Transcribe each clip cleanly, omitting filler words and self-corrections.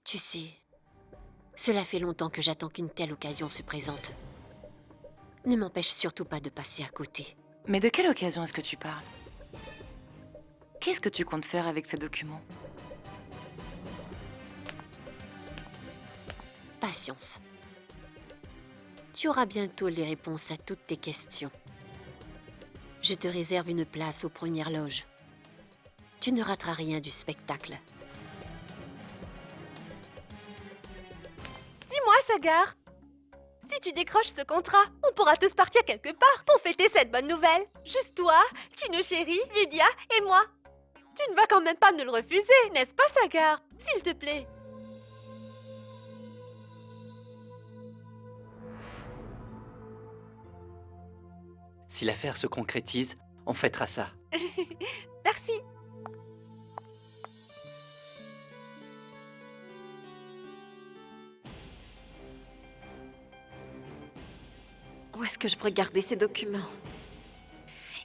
Tu sais, cela fait longtemps que j'attends qu'une telle occasion se présente. Ne m'empêche surtout pas de passer à côté. Mais de quelle occasion est-ce que tu parles? Qu'est-ce que tu comptes faire avec ces documents? Patience. Tu auras bientôt les réponses à toutes tes questions. Je te réserve une place aux premières loges. Tu ne rateras rien du spectacle. Dis-moi, Sagar, si tu décroches ce contrat, on pourra tous partir quelque part pour fêter cette bonne nouvelle. Juste toi, Chino chéri, Vidya et moi. Tu ne vas quand même pas nous le refuser, n'est-ce pas, Sagar? S'il te plaît. Si l'affaire se concrétise, on fêtera ça. Merci. Où est-ce que je pourrais garder ces documents?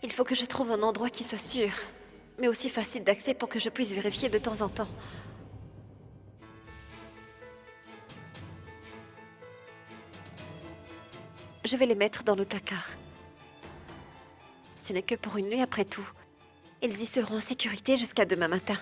Il faut que je trouve un endroit qui soit sûr, mais aussi facile d'accès pour que je puisse vérifier de temps en temps. Je vais les mettre dans le placard. Ce n'est que pour une nuit après tout. Ils y seront en sécurité jusqu'à demain matin.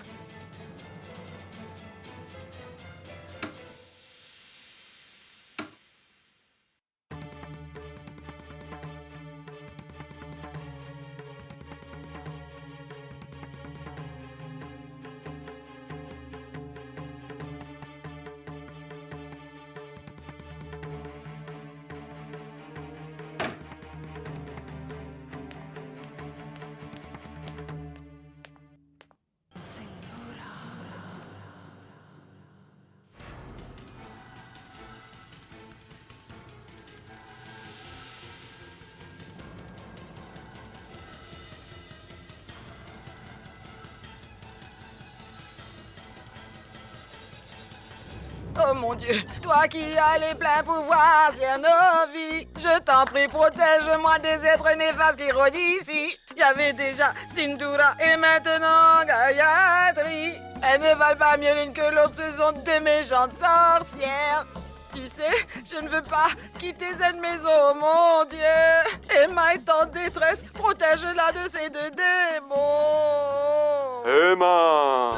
Oh mon Dieu, toi qui as les pleins pouvoirs sur nos vies, je t'en prie, protège-moi des êtres néfastes qui rôdent ici. Il y avait déjà Sindura et maintenant Gayatri. Elles ne valent pas mieux l'une que l'autre, ce sont deux méchantes sorcières. Tu sais, je ne veux pas quitter cette maison, mon Dieu. Emma est en détresse, protège-la de ces deux démons. Emma!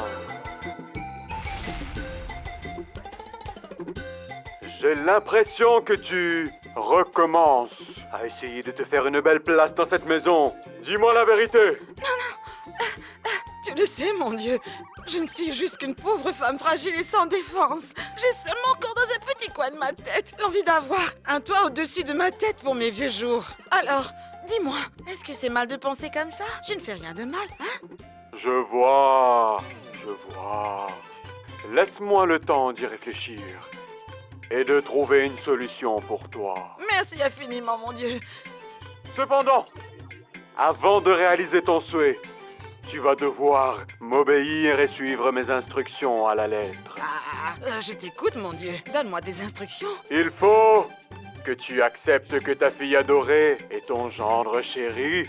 J'ai l'impression que tu recommences à essayer de te faire une belle place dans cette maison. Dis-moi la vérité. Tu le sais, mon Dieu, je ne suis juste qu'une pauvre femme fragile et sans défense. J'ai seulement encore dans un petit coin de ma tête l'envie d'avoir un toit au-dessus de ma tête pour mes vieux jours. Alors, dis-moi, est-ce que c'est mal de penser comme ça? Je ne fais rien de mal, hein? Je vois. Laisse-moi le temps d'y réfléchir et de trouver une solution pour toi. Merci infiniment, mon Dieu. Cependant, avant de réaliser ton souhait, tu vas devoir m'obéir et suivre mes instructions à la lettre. Je t'écoute, mon Dieu. Donne-moi des instructions. Il faut que tu acceptes que ta fille adorée et ton gendre chéri,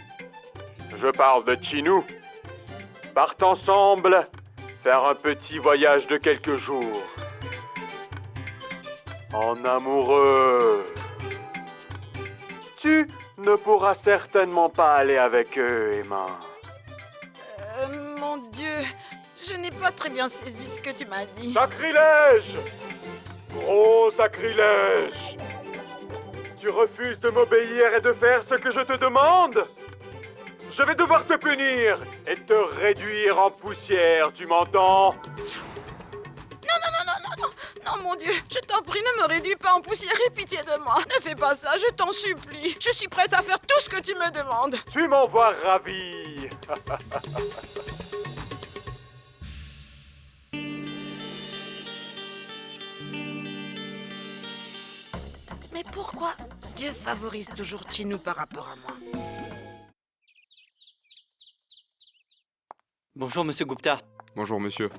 je parle de Chinou, partent ensemble faire un petit voyage de quelques jours. En amoureux. Tu ne pourras certainement pas aller avec eux, Emma. Mon Dieu, je n'ai pas très bien saisi ce que tu m'as dit. Sacrilège! Gros sacrilège! Tu refuses de m'obéir et de faire ce que je te demande? Je vais devoir te punir et te réduire en poussière, tu m'entends? Non, mon Dieu, je t'en prie, ne me réduis pas en poussière et pitié de moi. Ne fais pas ça, je t'en supplie. Je suis prête à faire tout ce que tu me demandes. Tu m'envoies ravi! Mais pourquoi Dieu favorise toujours Chinou par rapport à moi? Bonjour, Monsieur Gupta. Bonjour, monsieur.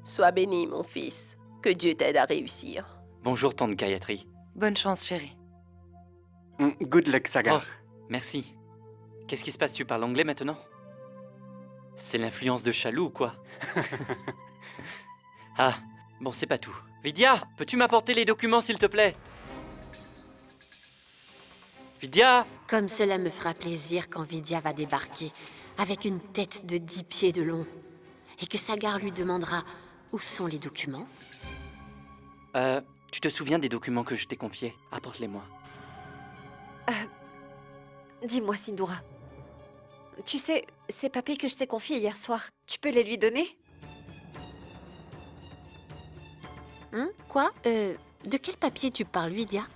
Sois béni, mon fils. Que Dieu t'aide à réussir. Bonjour, tante Gayatri. Bonne chance, chérie. Good luck, Sagar. Oh, merci. Qu'est-ce qui se passe? Tu parles anglais maintenant? C'est l'influence de Chalou ou quoi? Ah, Bon, c'est pas tout. Vidya, peux-tu m'apporter les documents, s'il te plaît? Vidya! Comme cela me fera plaisir quand Vidya va débarquer, avec une tête de 10 pieds de long, et que Sagar lui demandera où sont les documents. Tu te souviens des documents que je t'ai confiés? Apporte-les-moi. Dis-moi, Sindura. Tu sais, ces papiers que je t'ai confiés hier soir, tu peux les lui donner? Quoi? De quel papier tu parles, Vidya?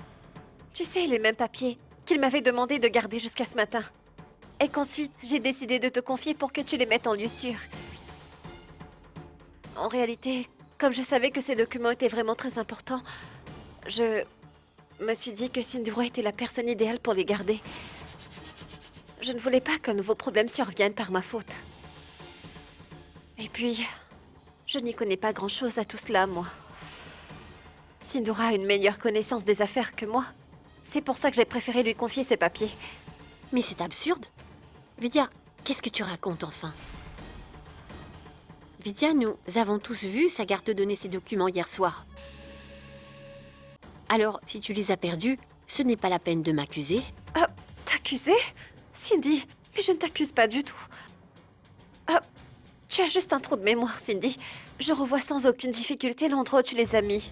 Tu sais, les mêmes papiers qu'il m'avait demandé de garder jusqu'à ce matin. Et qu'ensuite, j'ai décidé de te confier pour que tu les mettes en lieu sûr. En réalité, comme je savais que ces documents étaient vraiment très importants, je me suis dit que Sindura était la personne idéale pour les garder. Je ne voulais pas qu'un nouveau problème survienne par ma faute. Et puis, je n'y connais pas grand-chose à tout cela, moi. Sindura a une meilleure connaissance des affaires que moi. C'est pour ça que j'ai préféré lui confier ces papiers. Mais c'est absurde. Vidya, qu'est-ce que tu racontes enfin? Vidya, nous avons tous vu Sagar te donner ces documents hier soir. Alors, si tu les as perdus, ce n'est pas la peine de m'accuser. T'accuser? Cindy, mais je ne t'accuse pas du tout. Tu as juste un trou de mémoire, Cindy. Je revois sans aucune difficulté l'endroit où tu les as mis.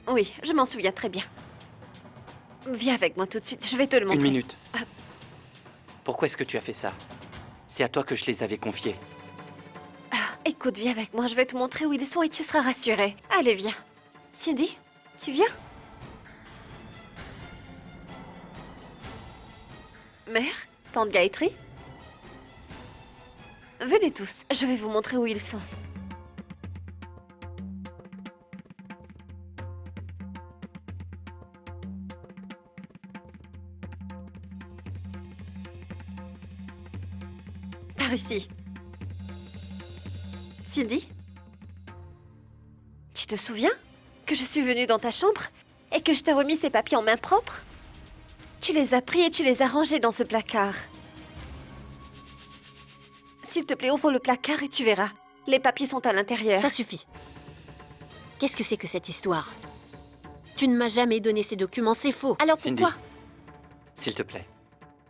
Oui, je m'en souviens très bien. Viens avec moi tout de suite, je vais te le montrer. Une minute. Pourquoi est-ce que tu as fait ça? C'est à toi que je les avais confiés. Écoute, viens avec moi, je vais te montrer où ils sont et tu seras rassurée. Allez, viens. Cindy, tu viens? Mère, tante Gayatri? Venez tous, je vais vous montrer où ils sont. Par ici. Cindy? Tu te souviens que je suis venue dans ta chambre et que je t'ai remis ces papiers en main propre? Tu les as pris et tu les as rangés dans ce placard. S'il te plaît, ouvre le placard et tu verras. Les papiers sont à l'intérieur. Ça suffit. Qu'est-ce que c'est que cette histoire? Tu ne m'as jamais donné ces documents, c'est faux. Alors Cindy, pourquoi? s'il te plaît,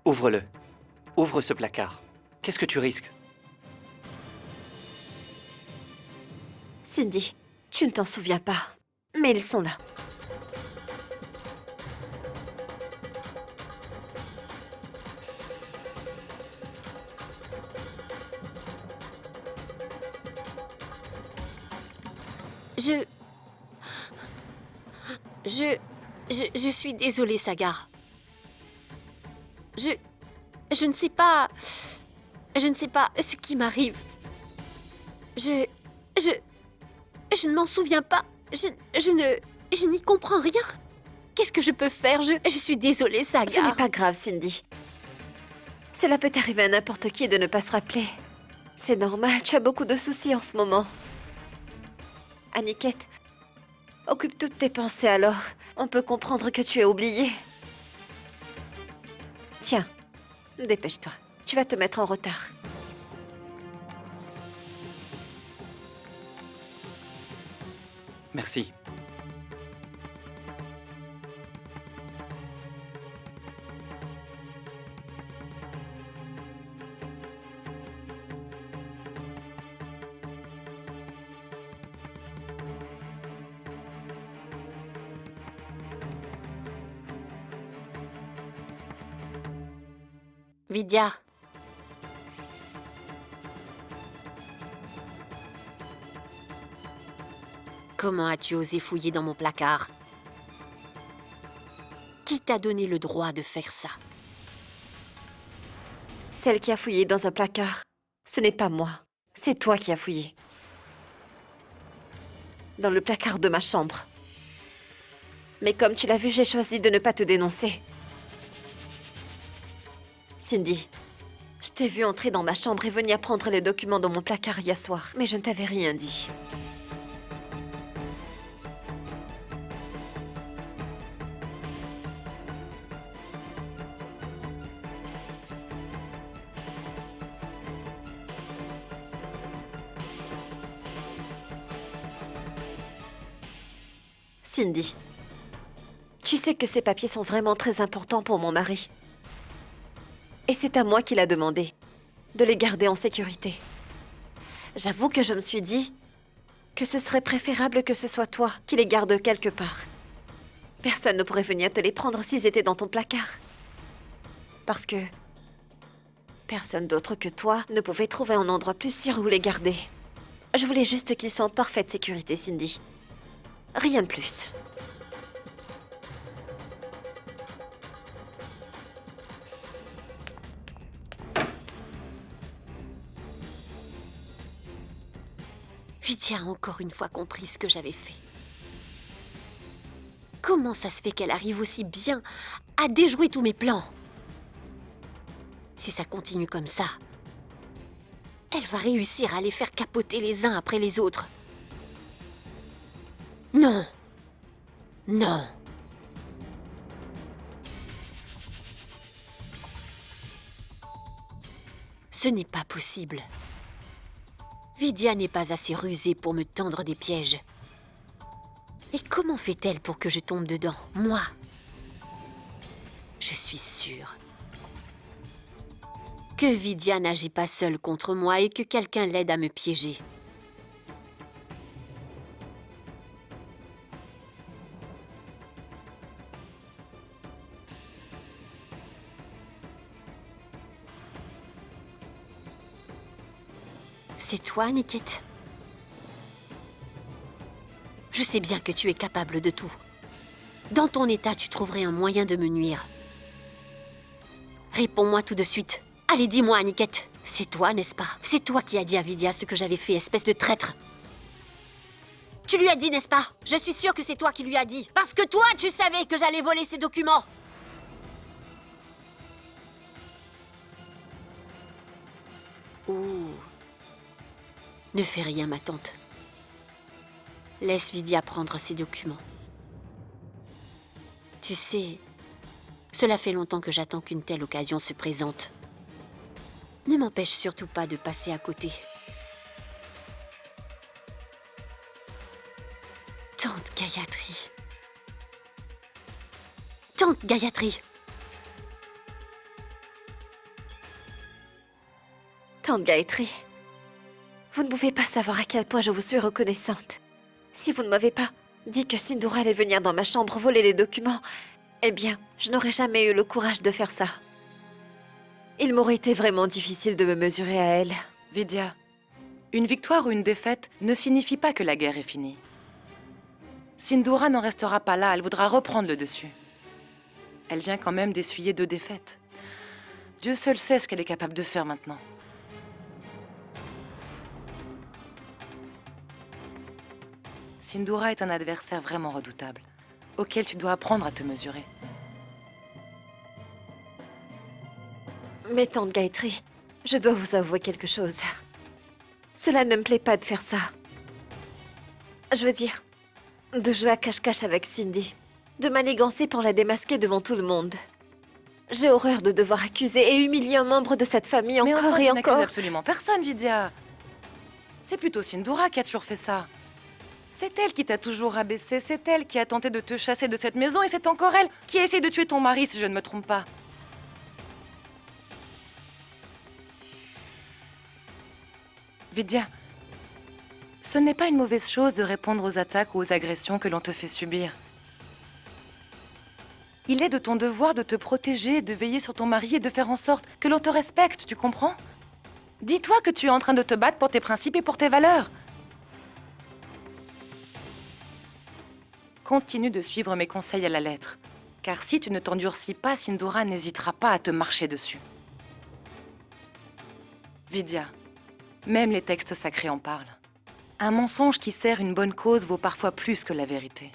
ouvre-le. Ouvre ce placard. Qu'est-ce que tu risques? Cindy, tu ne t'en souviens pas. Mais ils sont là. Je suis désolée, Sagar. Je ne sais pas... Je ne sais pas ce qui m'arrive. Je ne m'en souviens pas. Je n'y comprends rien. Qu'est-ce que je peux faire? Je suis désolée, Sagar. Ce n'est pas grave, Cindy. Cela peut arriver à n'importe qui de ne pas se rappeler. C'est normal, tu as beaucoup de soucis en ce moment. Aniket, occupe toutes tes pensées alors. On peut comprendre que tu es oubliée. Tiens, dépêche-toi. Tu vas te mettre en retard. Merci. Vidya. Comment as-tu osé fouiller dans mon placard? Qui t'a donné le droit de faire ça? Celle qui a fouillé dans un placard, ce n'est pas moi. C'est toi qui as fouillé. Dans le placard de ma chambre. Mais comme tu l'as vu, j'ai choisi de ne pas te dénoncer. Cindy, je t'ai vu entrer dans ma chambre et venir prendre les documents dans mon placard hier soir, mais je ne t'avais rien dit. Cindy, tu sais que ces papiers sont vraiment très importants pour mon mari. Et c'est à moi qu'il a demandé de les garder en sécurité. J'avoue que je me suis dit que ce serait préférable que ce soit toi qui les gardes quelque part. Personne ne pourrait venir te les prendre s'ils étaient dans ton placard. Parce que personne d'autre que toi ne pouvait trouver un endroit plus sûr où les garder. Je voulais juste qu'ils soient en parfaite sécurité, Cindy. Rien de plus. Vidya a encore une fois compris ce que j'avais fait. Comment ça se fait qu'elle arrive aussi bien à déjouer tous mes plans? Si ça continue comme ça, elle va réussir à les faire capoter les uns après les autres. Non. Non. Ce n'est pas possible. Vidya n'est pas assez rusée pour me tendre des pièges. Et comment fait-elle pour que je tombe dedans, moi? Je suis sûre que Vidya n'agit pas seule contre moi et que quelqu'un l'aide à me piéger. C'est toi, Niket? Je sais bien que tu es capable de tout. Dans ton état, tu trouverais un moyen de me nuire. Réponds-moi tout de suite. Allez, dis-moi, Niket. C'est toi, n'est-ce pas? C'est toi qui as dit à Vidya ce que j'avais fait, espèce de traître. Tu lui as dit, n'est-ce pas? Je suis sûre que c'est toi qui lui as dit. Parce que toi, tu savais que j'allais voler ces documents. Ouh. Ne fais rien, ma tante. Laisse Vidya prendre ses documents. Tu sais, cela fait longtemps que j'attends qu'une telle occasion se présente. Ne m'empêche surtout pas de passer à côté. Tante Gayatri. Tante Gayatri. Tante Gayatri, vous ne pouvez pas savoir à quel point je vous suis reconnaissante. Si vous ne m'avez pas dit que Sindhura allait venir dans ma chambre voler les documents, eh bien, je n'aurais jamais eu le courage de faire ça. Il m'aurait été vraiment difficile de me mesurer à elle. Vidya, une victoire ou une défaite ne signifie pas que la guerre est finie. Sindhura n'en restera pas là, elle voudra reprendre le dessus. Elle vient quand même d'essuyer 2 défaites. Dieu seul sait ce qu'elle est capable de faire maintenant. Sindhura est un adversaire vraiment redoutable, auquel tu dois apprendre à te mesurer. Mais tante Gayatri, je dois vous avouer quelque chose. Cela ne me plaît pas de faire ça. Je veux dire, de jouer à cache-cache avec Cindy, de manigancer pour la démasquer devant tout le monde. J'ai horreur de devoir accuser et humilier un membre de cette famille Mais encore enfin, et tu n'accuses encore. absolument personne, Vidya. C'est plutôt Sindhura qui a toujours fait ça. C'est elle qui t'a toujours rabaissé, c'est elle qui a tenté de te chasser de cette maison et c'est encore elle qui a essayé de tuer ton mari, si je ne me trompe pas. Vidya, ce n'est pas une mauvaise chose de répondre aux attaques ou aux agressions que l'on te fait subir. Il est de ton devoir de te protéger, de veiller sur ton mari et de faire en sorte que l'on te respecte, tu comprends? Dis-toi que tu es en train de te battre pour tes principes et pour tes valeurs. Continue de suivre mes conseils à la lettre, car si tu ne t'endurcis pas, Sindhura n'hésitera pas à te marcher dessus. Vidya, même les textes sacrés en parlent. Un mensonge qui sert une bonne cause vaut parfois plus que la vérité.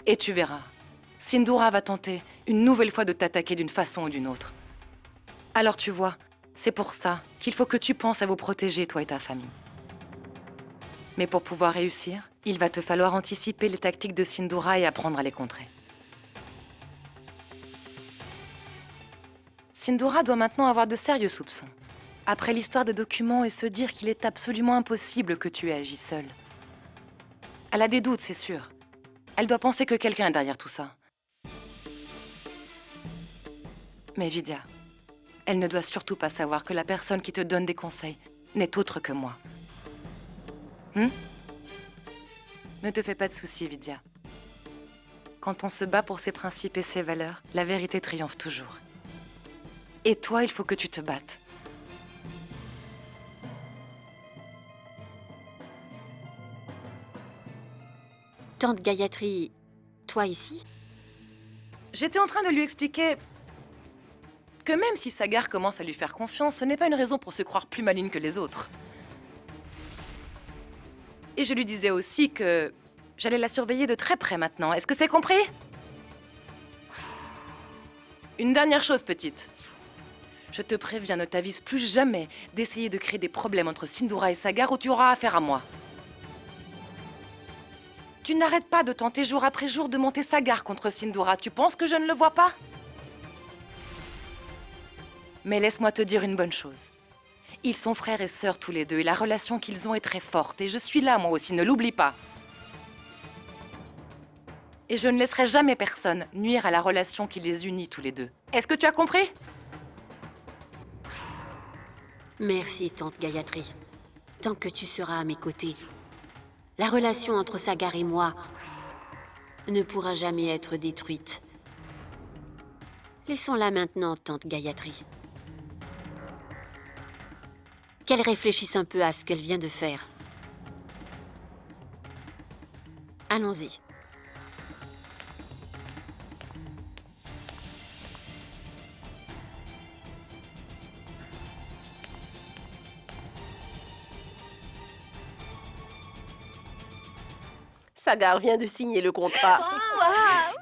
Et tu verras, Sindhura va tenter une nouvelle fois de t'attaquer d'une façon ou d'une autre. Alors tu vois, c'est pour ça qu'il faut que tu penses à vous protéger, toi et ta famille. Mais pour pouvoir réussir, il va te falloir anticiper les tactiques de Sindhura et apprendre à les contrer. Sindhura doit maintenant avoir de sérieux soupçons. Après l'histoire des documents et se dire qu'il est absolument impossible que tu aies agi seule. Elle a des doutes, c'est sûr. Elle doit penser que quelqu'un est derrière tout ça. Mais Vidya, elle ne doit surtout pas savoir que la personne qui te donne des conseils n'est autre que moi. Ne te fais pas de soucis, Vidya. Quand on se bat pour ses principes et ses valeurs, la vérité triomphe toujours. Et toi, il faut que tu te battes. Tante Gayatri, toi ici? J'étais en train de lui expliquer que même si Sagar commence à lui faire confiance, ce n'est pas une raison pour se croire plus maligne que les autres. Et je lui disais aussi que j'allais la surveiller de très près maintenant. Est-ce que c'est compris? Une dernière chose, petite. Je te préviens, ne t'avise plus jamais d'essayer de créer des problèmes entre Sindhura et Sagar ou tu auras affaire à moi. Tu n'arrêtes pas de tenter jour après jour de monter Sagar contre Sindhura. Tu penses que je ne le vois pas? Mais laisse-moi te dire une bonne chose. Ils sont frères et sœurs tous les deux et la relation qu'ils ont est très forte. Et je suis là, moi aussi, ne l'oublie pas. Et je ne laisserai jamais personne nuire à la relation qui les unit tous les deux. Est-ce que tu as compris? Merci, tante Gayatri. Tant que tu seras à mes côtés, la relation entre Sagar et moi ne pourra jamais être détruite. Laissons-la maintenant, tante Gayatri. Qu'elle réfléchisse un peu à ce qu'elle vient de faire. Allons-y. Sagar vient de signer le contrat.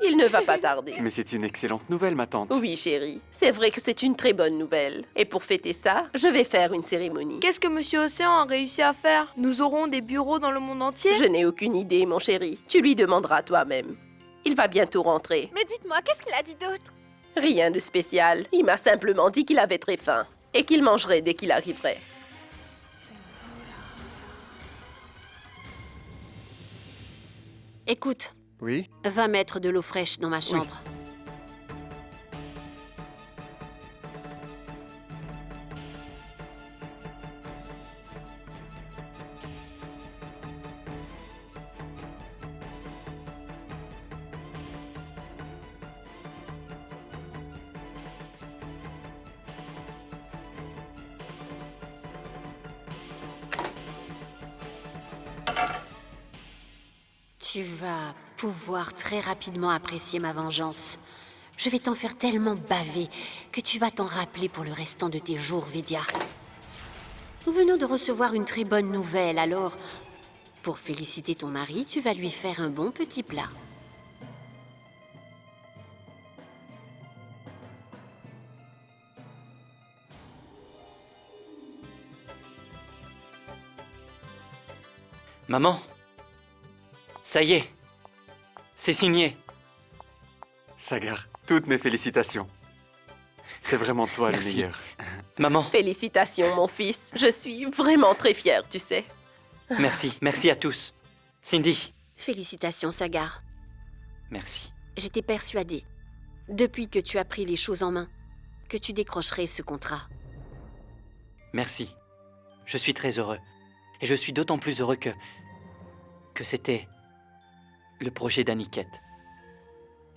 Il ne va pas tarder. Mais c'est une excellente nouvelle, ma tante. Oui, chérie. C'est vrai que c'est une très bonne nouvelle. Et pour fêter ça, je vais faire une cérémonie. Qu'est-ce que Monsieur Océan a réussi à faire? Nous aurons des bureaux dans le monde entier? Je n'ai aucune idée, mon chéri. Tu lui demanderas toi-même. Il va bientôt rentrer. Mais dites-moi, qu'est-ce qu'il a dit d'autre? Rien de spécial. Il m'a simplement dit qu'il avait très faim et qu'il mangerait dès qu'il arriverait. Écoute, Oui? va mettre de l'eau fraîche dans ma chambre. Tu vas pouvoir très rapidement apprécier ma vengeance. Je vais t'en faire tellement baver que tu vas t'en rappeler pour le restant de tes jours, Vidya. Nous venons de recevoir une très bonne nouvelle, alors, pour féliciter ton mari, tu vas lui faire un bon petit plat. Maman, ça y est, c'est signé. Sagar, toutes mes félicitations. C'est vraiment toi le meilleur. Maman, Félicitations, mon fils. Je suis vraiment très fière, tu sais. merci à tous. Cindy, Félicitations, Sagar. merci. J'étais persuadée, depuis que tu as pris les choses en main, que tu décrocherais ce contrat. Merci. Je suis très heureux. Et je suis d'autant plus heureux que c'était le projet d'Aniket.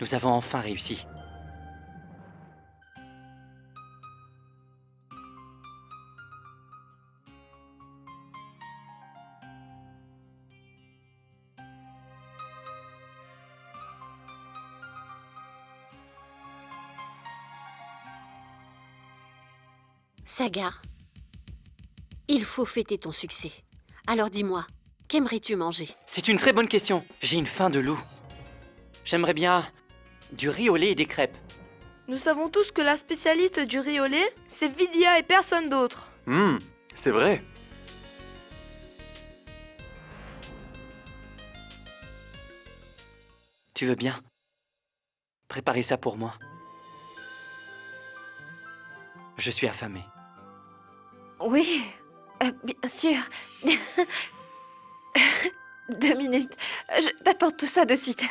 Nous avons enfin réussi. Sagar, il faut fêter ton succès. Alors dis-moi, qu'aimerais-tu manger? C'est une très bonne question. J'ai une faim de loup. J'aimerais bien du riz au lait et des crêpes. Nous savons tous que la spécialiste du riz au lait, c'est Vidya et personne d'autre. C'est vrai. Tu veux bien préparer ça pour moi? Je suis affamé. Oui, bien sûr. 2 minutes. Je t'apporte tout ça de suite.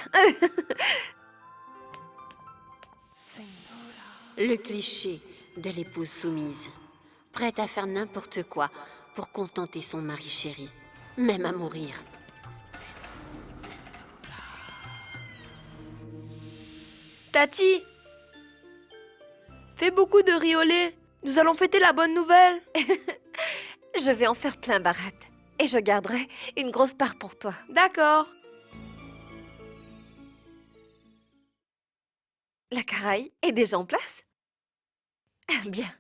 Le cliché de l'épouse soumise, prête à faire n'importe quoi pour contenter son mari chéri, même à mourir. Tati, fais beaucoup de riz au lait. Nous allons fêter la bonne nouvelle. Je vais en faire plein, Bharat. Et je garderai une grosse part pour toi. D'accord. La caraï est déjà en place? Bien.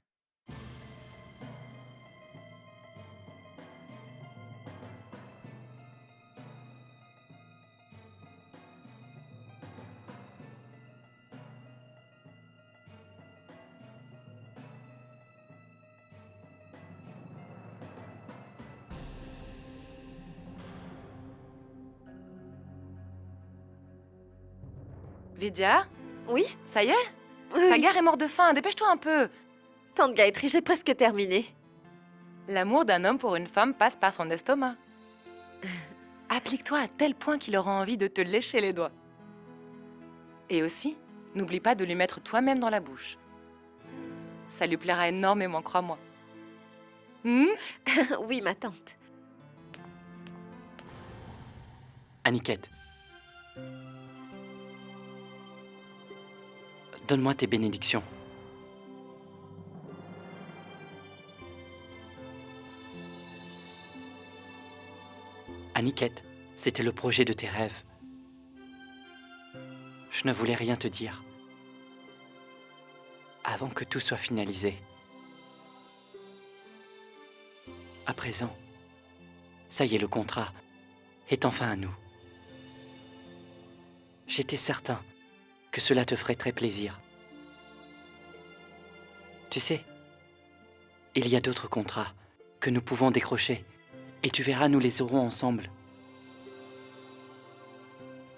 Vidya, Oui? ça y est? Oui. Sagar est mort de faim, dépêche-toi un peu. Tante Gayatri, j'ai presque terminé. L'amour d'un homme pour une femme passe par son estomac. Applique-toi à tel point qu'il aura envie de te lécher les doigts. Et aussi, n'oublie pas de lui mettre toi-même dans la bouche. Ça lui plaira énormément, crois-moi. Oui, ma tante. Aniket. Donne-moi tes bénédictions. Aniket, c'était le projet de tes rêves. Je ne voulais rien te dire. Avant que tout soit finalisé. À présent, ça y est, le contrat est enfin à nous. J'étais certain que cela te ferait très plaisir. Tu sais, il y a d'autres contrats que nous pouvons décrocher, et tu verras, nous les aurons ensemble.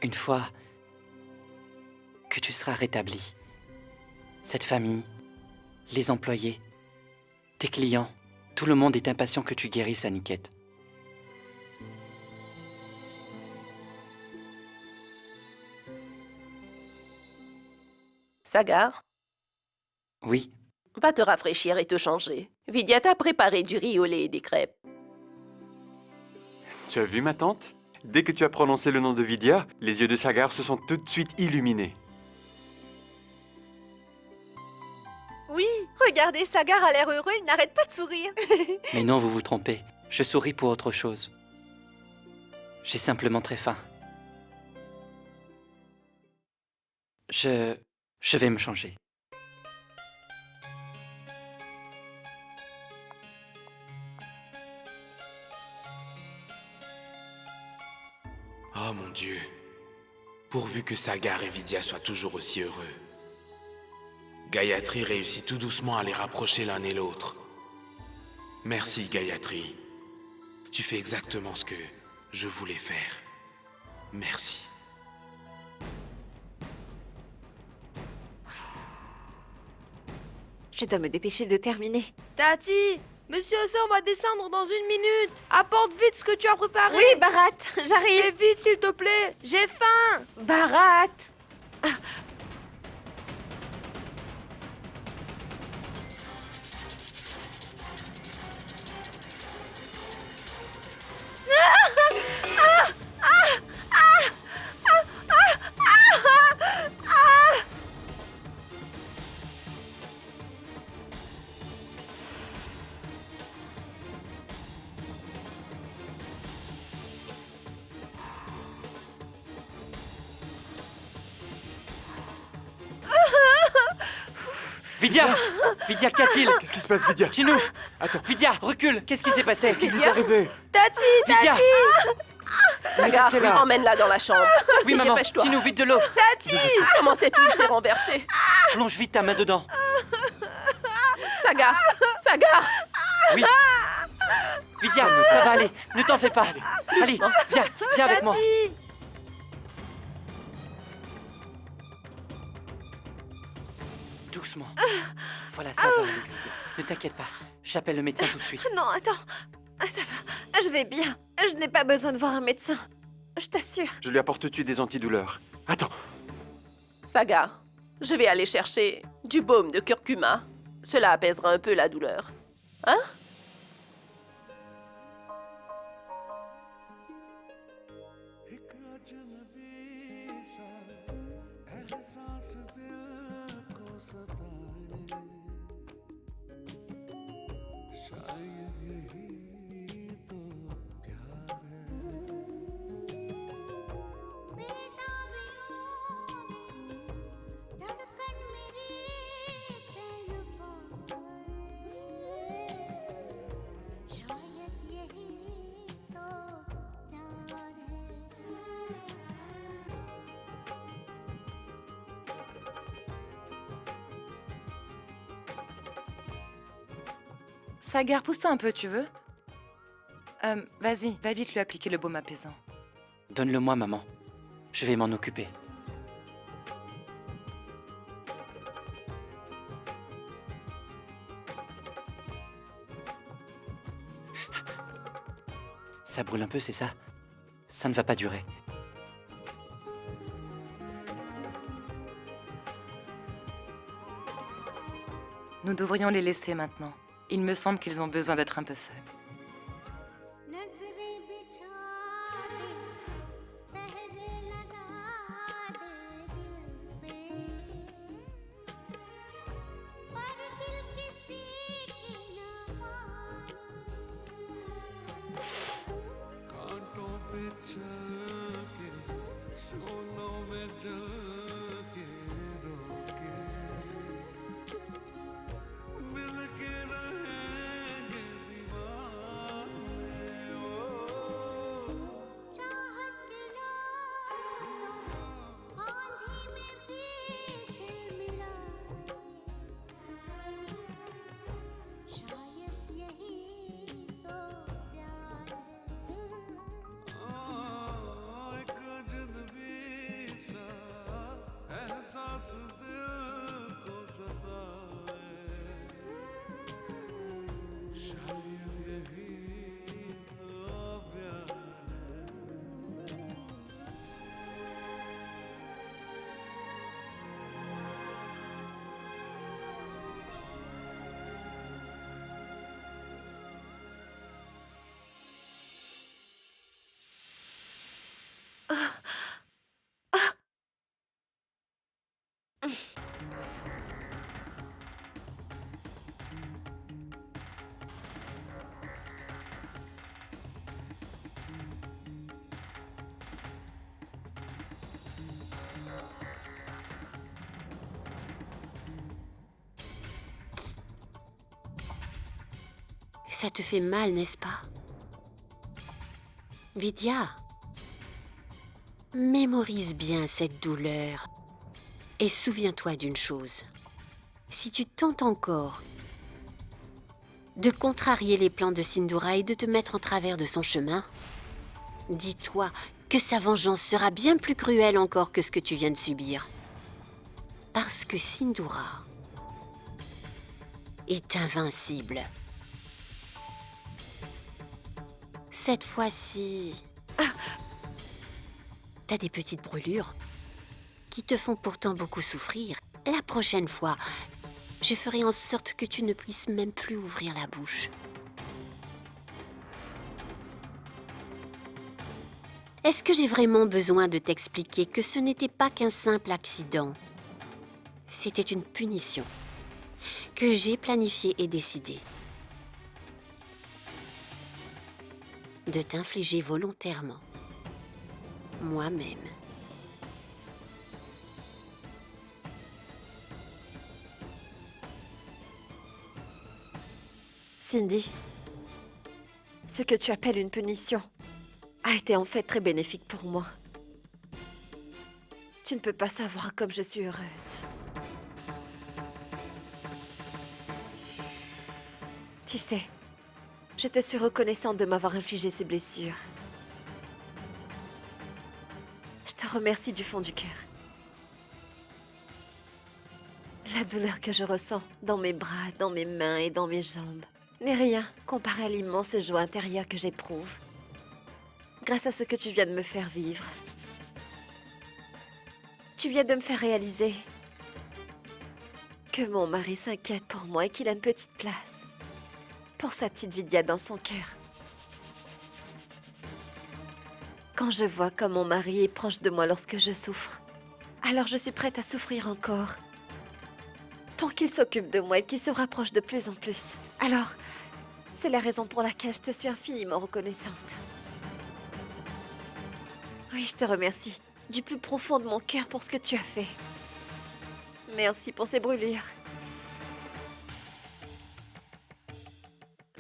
Une fois que tu seras rétabli, cette famille, les employés, tes clients, tout le monde est impatient que tu guérisses, Aniket. Sagar, Oui, va te rafraîchir et te changer. Vidya t'a préparé du riz au lait et des crêpes. Tu as vu ma tante? Dès que tu as prononcé le nom de Vidya, les yeux de Sagar se sont tout de suite illuminés. Oui, regardez, Sagar a l'air heureux, il n'arrête pas de sourire. mais non, vous vous trompez. Je souris pour autre chose. J'ai simplement très faim. Je vais me changer. Oh mon Dieu, pourvu que Sagar et Vidya soient toujours aussi heureux. Gayatri réussit tout doucement à les rapprocher l'un et l'autre. Merci Gayatri. Tu fais exactement ce que je voulais faire. Merci. Je dois me dépêcher de terminer. Tati, Monsieur Hassan va descendre dans 1 minute. Apporte vite ce que tu as préparé. Oui, Bharat, j'arrive. Fais vite, s'il te plaît. J'ai faim. Bharat. Vidya! Vidya, qu'y a-t-il? Qu'est-ce qui se passe, Vidya? Chez nous! Attends, Vidya, recule! Qu'est-ce qui s'est passé? qu'est-ce qui lui est arrivé? Tati, Vidya! Sagar, qu'elle a? emmène-la dans la chambre. Oui, Vas-y, maman, dépêche-toi. Tinou, vite de l'eau! Tati. Comment cette huile s'est renversée? Plonge vite ta main dedans! Sagar, Sagar, Oui! Vidya, ça va aller, ne t'en fais pas! Allez, viens avec moi! Tati. Doucement. Voilà, ça va aller, Vidya. Ne t'inquiète pas, j'appelle le médecin tout de suite. Non, attends. Ça va, je vais bien. Je n'ai pas besoin de voir un médecin. je t'assure. Je lui apporte tout de suite des antidouleurs. Attends. Saga, je vais aller chercher du baume de curcuma. Cela apaisera un peu la douleur. Hein? Sagar, pousse-toi un peu, tu veux? Vas-y, va vite lui appliquer le baume apaisant. Donne-le-moi, maman. Je vais m'en occuper. Ça brûle un peu, c'est ça? Ça ne va pas durer. Nous devrions les laisser maintenant. Il me semble qu'ils ont besoin d'être un peu seuls. Ça te fait mal, n'est-ce pas? Vidya, mémorise bien cette douleur et souviens-toi d'une chose. Si tu tentes encore de contrarier les plans de Sindhura et de te mettre en travers de son chemin, dis-toi que sa vengeance sera bien plus cruelle encore que ce que tu viens de subir. Parce que Sindhura est invincible. Cette fois-ci, t'as des petites brûlures qui te font pourtant beaucoup souffrir. La prochaine fois, je ferai en sorte que tu ne puisses même plus ouvrir la bouche. Est-ce que j'ai vraiment besoin de t'expliquer que ce n'était pas qu'un simple accident? C'était une punition que j'ai planifiée et décidée de t'infliger volontairement, moi-même. Cindy, ce que tu appelles une punition a été en fait très bénéfique pour moi. Tu ne peux pas savoir comme je suis heureuse. Tu sais, je te suis reconnaissante de m'avoir infligé ces blessures. Je te remercie du fond du cœur. La douleur que je ressens dans mes bras, dans mes mains et dans mes jambes n'est rien comparé à l'immense joie intérieure que j'éprouve grâce à ce que tu viens de me faire vivre. Tu viens de me faire réaliser que mon mari s'inquiète pour moi et qu'il a une petite place pour sa petite Vidya dans son cœur. Quand je vois comme mon mari est proche de moi lorsque je souffre, alors je suis prête à souffrir encore pour qu'il s'occupe de moi et qu'il se rapproche de plus en plus. Alors, c'est la raison pour laquelle je te suis infiniment reconnaissante. Oui, je te remercie du plus profond de mon cœur pour ce que tu as fait. Merci pour ces brûlures.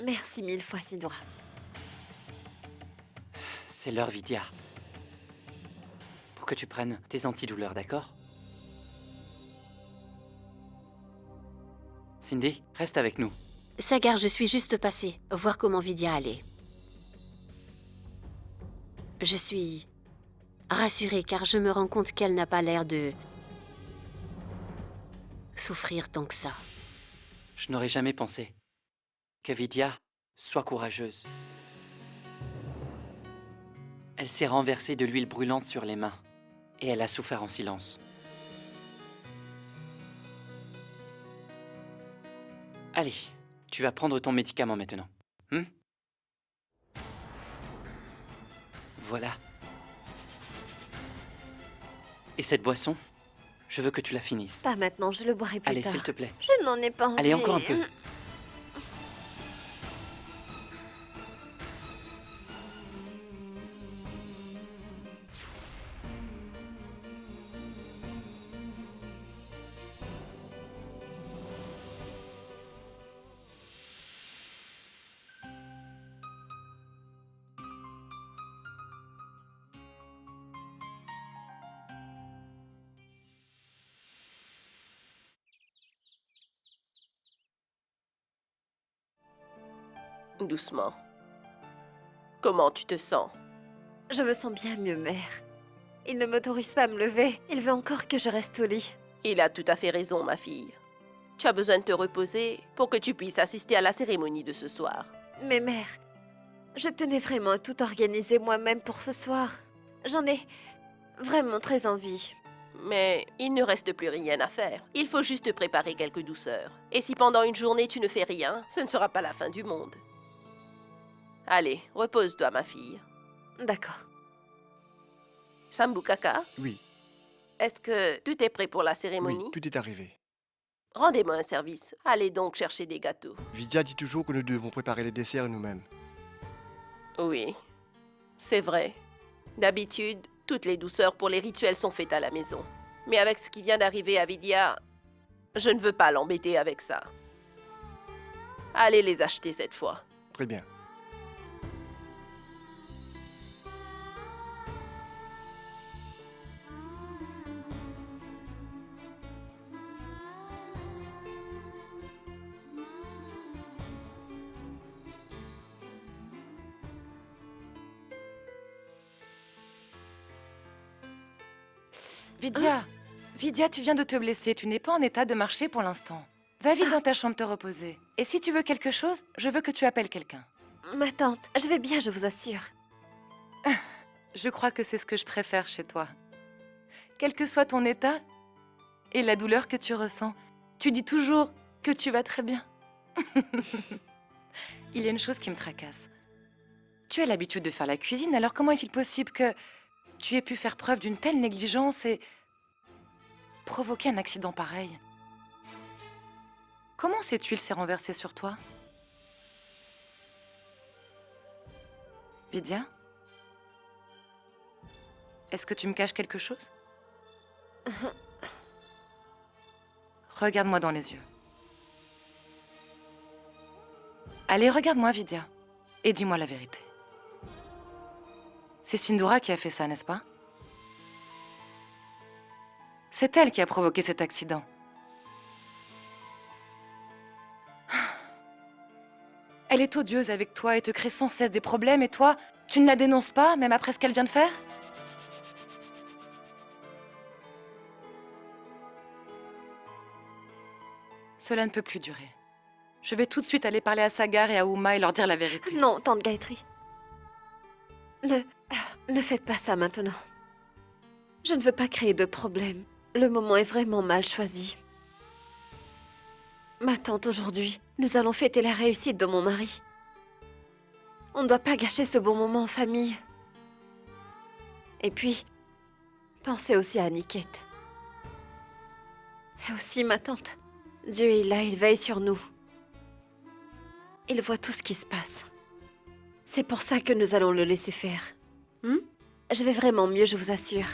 Merci 1000 fois, Sindura. C'est l'heure, Vidya. Pour que tu prennes tes antidouleurs, d'accord? Cindy, reste avec nous. Sagar, je suis juste passée voir comment Vidya allait. Je suis rassurée car je me rends compte qu'elle n'a pas l'air de souffrir tant que ça. Je n'aurais jamais pensé que Vidya soit courageuse. Elle s'est renversée de l'huile brûlante sur les mains et elle a souffert en silence. Allez, tu vas prendre ton médicament maintenant. Voilà. Et cette boisson, je veux que tu la finisses. Pas maintenant, je le boirai plus Allez, tard. s'il te plaît. Je n'en ai pas envie. Allez, encore un peu. Doucement. Comment tu te sens? Je me sens bien mieux, mère. Il ne m'autorise pas à me lever. Il veut encore que je reste au lit. Il a tout à fait raison, ma fille. Tu as besoin de te reposer pour que tu puisses assister à la cérémonie de ce soir. Mais mère, je tenais vraiment à tout organiser moi-même pour ce soir. J'en ai vraiment très envie. Mais il ne reste plus rien à faire. Il faut juste préparer quelques douceurs. Et si pendant une journée tu ne fais rien, ce ne sera pas la fin du monde. Allez, repose-toi, ma fille. D'accord. Shambhukaka, Oui, est-ce que tout est prêt pour la oui, cérémonie? tout est arrivé. Rendez-moi un service. Allez donc chercher des gâteaux. Vidya dit toujours que nous devons préparer les desserts nous-mêmes. Oui, c'est vrai. D'habitude, toutes les douceurs pour les rituels sont faites à la maison. Mais avec ce qui vient d'arriver à Vidya, je ne veux pas l'embêter avec ça. Allez les acheter cette fois. Très bien. Vidya, Vidya, tu viens de te blesser. Tu n'es pas en état de marcher pour l'instant. Va vite dans ta chambre te reposer. Et si tu veux quelque chose, je veux que tu appelles quelqu'un. Ma tante, je vais bien, je vous assure. Je crois que c'est ce que je préfère chez toi. Quel que soit ton état et la douleur que tu ressens, tu dis toujours que tu vas très bien. Il y a une chose qui me tracasse. Tu as l'habitude de faire la cuisine, alors comment est-il possible que tu aies pu faire preuve d'une telle négligence et provoquer un accident pareil? Comment cette huile s'est renversée sur toi? Vidya? Est-ce que tu me caches quelque chose? Regarde-moi dans les yeux. Allez, regarde-moi, Vidya, et dis-moi la vérité. C'est Sindura qui a fait ça, n'est-ce pas? C'est elle qui a provoqué cet accident. Elle est odieuse avec toi et te crée sans cesse des problèmes, et toi, tu ne la dénonces pas, même après ce qu'elle vient de faire? Cela ne peut plus durer. Je vais tout de suite aller parler à Sagar et à Uma et leur dire la vérité. Non, tante Gayatri. Ne faites pas ça maintenant. Je ne veux pas créer de problème. Le moment est vraiment mal choisi. Ma tante, aujourd'hui, nous allons fêter la réussite de mon mari. On ne doit pas gâcher ce bon moment en famille. Et puis, pensez aussi à Aniket. Et aussi ma tante. Dieu est là, il veille sur nous. Il voit tout ce qui se passe. C'est pour ça que nous allons le laisser faire. Je vais vraiment mieux, je vous assure.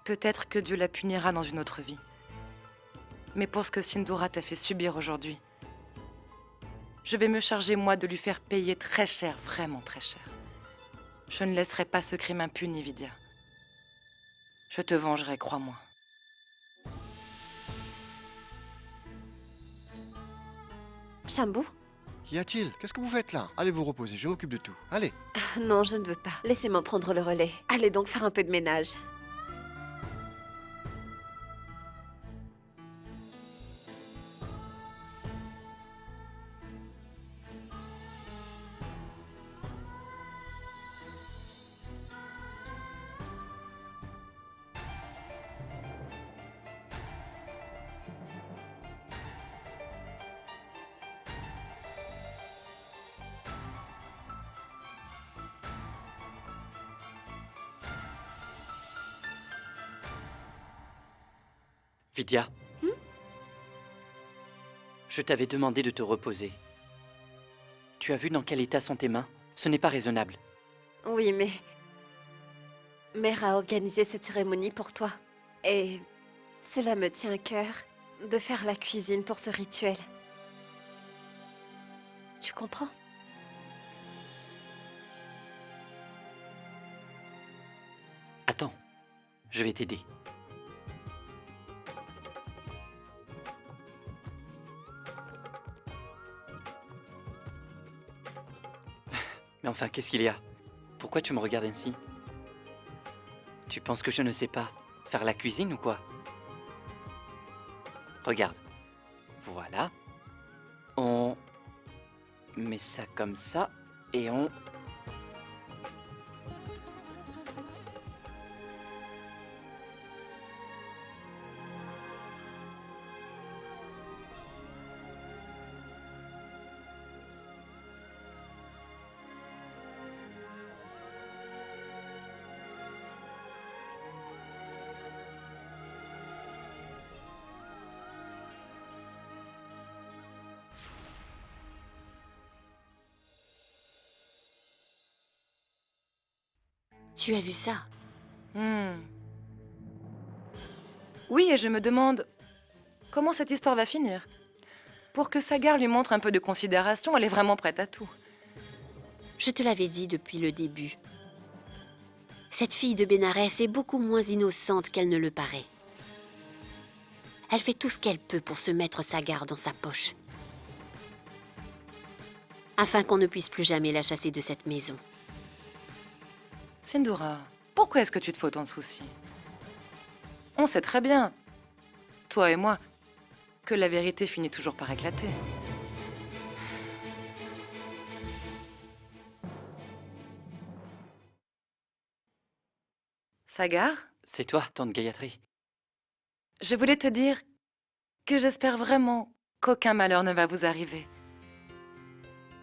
Peut-être que Dieu la punira dans une autre vie. Mais pour ce que Sindoura t'a fait subir aujourd'hui, je vais me charger, moi, de lui faire payer très cher, vraiment très cher. Je ne laisserai pas ce crime impuni, Vidya. Je te vengerai, crois-moi. Shambhu? Qu'y a-t-il? Qu'est-ce que vous faites là? Allez vous reposer, je m'occupe de tout. Allez. Non, je ne veux pas. Laissez-moi prendre le relais. Allez donc faire un peu de ménage. Vidya, je t'avais demandé de te reposer. Tu as vu dans quel état sont tes mains? Ce n'est pas raisonnable. Oui, mais... Mère a organisé cette cérémonie pour toi. Et cela me tient à cœur de faire la cuisine pour ce rituel. Tu comprends? Attends, je vais t'aider. Mais enfin, qu'est-ce qu'il y a? Pourquoi tu me regardes ainsi? Tu penses que je ne sais pas faire la cuisine ou quoi? Regarde. Voilà. On met ça comme ça et on... Tu as vu ça? Oui, et je me demande comment cette histoire va finir. Pour que Sagar lui montre un peu de considération, elle est vraiment prête à tout. Je te l'avais dit depuis le début. Cette fille de Bénarès est beaucoup moins innocente qu'elle ne le paraît. Elle fait tout ce qu'elle peut pour se mettre Sagar dans sa poche. Afin qu'on ne puisse plus jamais la chasser de cette maison. Sindoura, pourquoi est-ce que tu te fais autant de soucis? On sait très bien, toi et moi, que la vérité finit toujours par éclater. Sagar, C'est toi, tante Gayatri. je voulais te dire que j'espère vraiment qu'aucun malheur ne va vous arriver.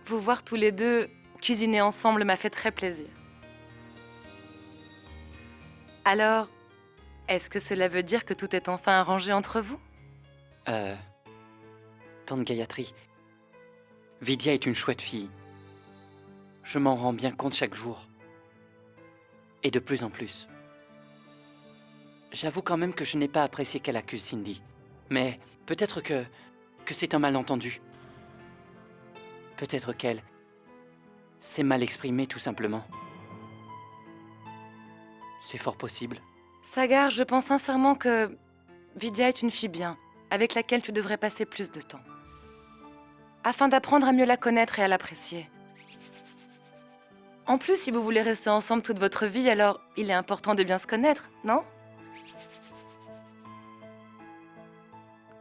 Vous voir tous les deux cuisiner ensemble m'a fait très plaisir. Alors, est-ce que cela veut dire que tout est enfin arrangé entre vous? Tante Gayatri, Vidya est une chouette fille. Je m'en rends bien compte chaque jour. Et de plus en plus. J'avoue quand même que je n'ai pas apprécié qu'elle accuse Cindy. Mais peut-être que c'est un malentendu. Peut-être qu'elle s'est mal exprimée tout simplement. C'est fort possible. Sagar, je pense sincèrement que Vidya est une fille bien, avec laquelle tu devrais passer plus de temps. Afin d'apprendre à mieux la connaître et à l'apprécier. En plus, si vous voulez rester ensemble toute votre vie, alors il est important de bien se connaître, non?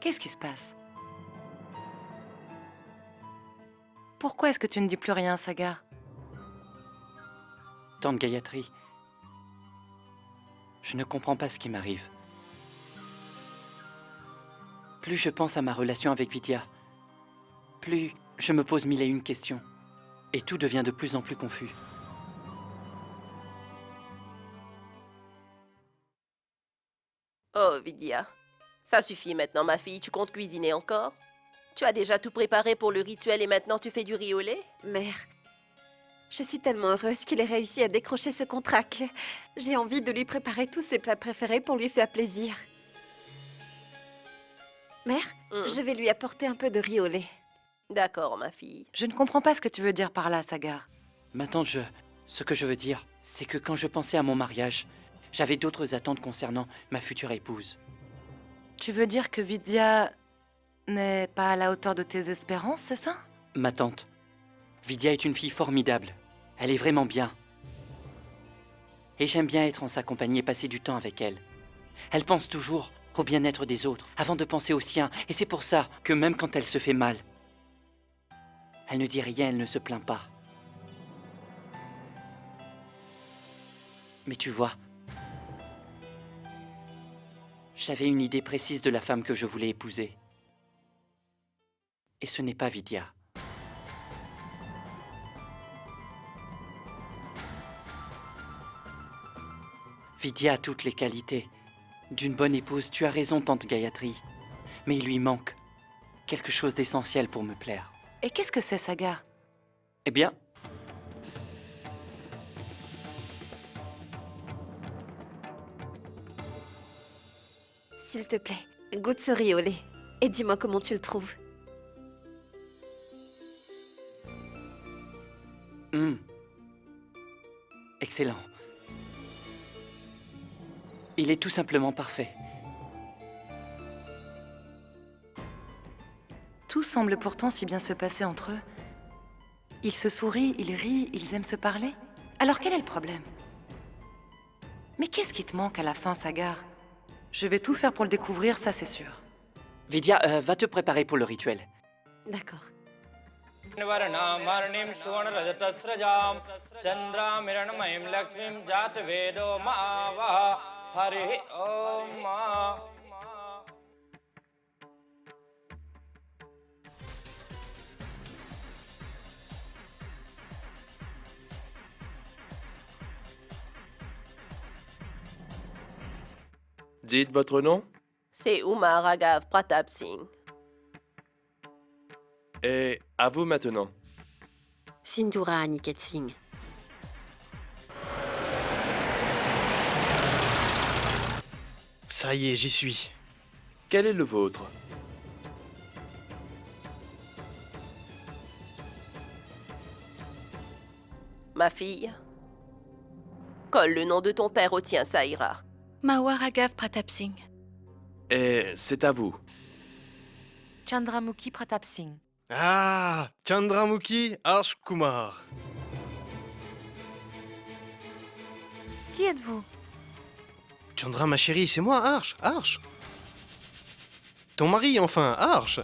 Qu'est-ce qui se passe? Pourquoi est-ce que tu ne dis plus rien, Sagar? Tante Gayatri, je ne comprends pas ce qui m'arrive. Plus je pense à ma relation avec Vidya, plus je me pose mille et une questions. Et tout devient de plus en plus confus. Oh, Vidya. Ça suffit maintenant, ma fille. Tu comptes cuisiner encore? Tu as déjà tout préparé pour le rituel et maintenant tu fais du riz au lait? Mère, je suis tellement heureuse qu'il ait réussi à décrocher ce contrat que j'ai envie de lui préparer tous ses plats préférés pour lui faire plaisir. Mère, je vais lui apporter un peu de riz au lait. D'accord, ma fille. Je ne comprends pas ce que tu veux dire par là, Sagar. Ma tante, ce que je veux dire, c'est que quand je pensais à mon mariage, j'avais d'autres attentes concernant ma future épouse. Tu veux dire que Vidya n'est pas à la hauteur de tes espérances, c'est ça? Ma tante, Vidya est une fille formidable. Elle est vraiment bien. Et j'aime bien être en sa compagnie et passer du temps avec elle. Elle pense toujours au bien-être des autres, avant de penser au sien. Et c'est pour ça que même quand elle se fait mal, elle ne dit rien, elle ne se plaint pas. Mais tu vois, j'avais une idée précise de la femme que je voulais épouser. Et ce n'est pas Vidya. Vidya a toutes les qualités d'une bonne épouse. Tu as raison, tante Gayatri. Mais il lui manque quelque chose d'essentiel pour me plaire. Et qu'est-ce que c'est, Sagar? Eh bien, S'il te plaît, goûte ce riz au lait et dis-moi comment tu le trouves. Excellent. Il est tout simplement parfait. Tout semble pourtant si bien se passer entre eux. Ils se sourient, ils rient, ils aiment se parler. Alors quel est le problème? Mais qu'est-ce qui te manque à la fin, Sagar? Je vais tout faire pour le découvrir, ça c'est sûr. Vidya, va te préparer pour le rituel. D'accord. Dites votre nom C'est Umar Raghav Pratap Singh. et à vous maintenant. Sindhura Aniket Singh. Ça y est, j'y suis. Quel est le vôtre? Ma fille, colle le nom de ton père au tien, ça ira. Mawar Raghav Pratap Singh. Et c'est à vous. Chandramukhi Pratap Singh. Ah, Chandramukhi Arsh Kumar. Qui êtes-vous? Chandra, ma chérie, c'est moi, Arsh. Ton mari, enfin, Arsh.